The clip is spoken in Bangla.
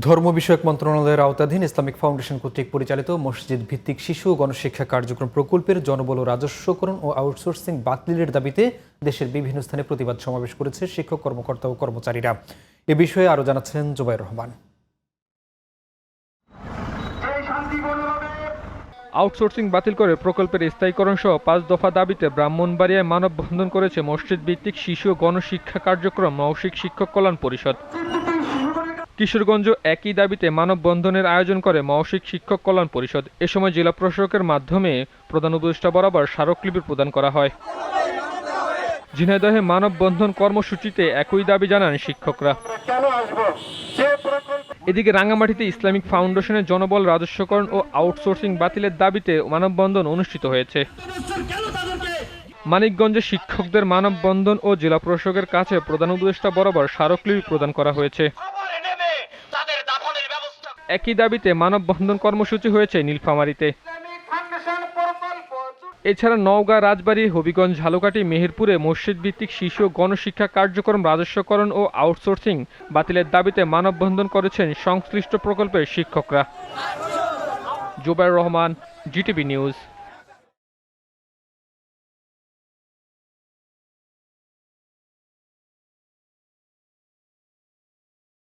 ধর্ম বিষয়ক মন্ত্রণালয়ের আওতাধীন ইসলামিক ফাউন্ডেশন কর্তৃক পরিচালিত মসজিদ ভিত্তিক শিশু ও গণশিক্ষা কার্যক্রম প্রকল্পের জনবল ও রাজস্বকরণ ও আউটসোর্সিং বাতিলের দাবিতে দেশের বিভিন্ন স্থানে প্রতিবাদ সমাবেশ করেছে শিক্ষক কর্মকর্তা ও কর্মচারীরা। এ বিষয়ে আরও জানাচ্ছেন জুবাইর রহমান। আউটসোর্সিং বাতিল করে প্রকল্পের স্থায়ীকরণ সহ 5 দফা দাবিতে ব্রাহ্মণবাড়িয়ায় মানববন্ধন করেছে মসজিদ ভিত্তিক শিশু ও গণশিক্ষা কার্যক্রম মৌখিক শিক্ষক কল্যাণ পরিষদ। কিশোরগঞ্জ একই দাবিতে মানববন্ধনের আয়োজন করে মৌখিক শিক্ষক কল্যাণ পরিষদ। এ সময় জেলা প্রশাসকের মাধ্যমে প্রধান উপদেষ্টা বরাবর স্মারকলিপি প্রদান করা হয়। ঝিনাইদহে মানববন্ধন কর্মসূচিতে একই দাবি জানান শিক্ষকরা। এদিকে রাঙ্গামাটিতে ইসলামিক ফাউন্ডেশনের জনবল রাজস্বকরণ ও আউটসোর্সিং বাতিলের দাবিতে মানববন্ধন অনুষ্ঠিত হয়েছে। মানিকগঞ্জে শিক্ষকদের মানববন্ধন ও জেলা প্রশাসকের কাছে প্রধান উপদেষ্টা বরাবর স্মারকলিপি প্রদান করা হয়েছে। একই দাবিতে মানববন্ধন কর্মসূচি হয়েছে নীলফামারীতে। এছাড়া নওগাঁ, রাজবাড়ী, হবিগঞ্জ, ঝালকাঠি, মেহেরপুরে মসজিদ ভিত্তিক শিশু ও গণশিক্ষা কার্যক্রম রাজস্বকরণ ও আউটসোর্সিং বাতিলের দাবিতে মানববন্ধন করেছেন সংশ্লিষ্ট প্রকল্পের শিক্ষকরা। Zubair Rahman, GTV news.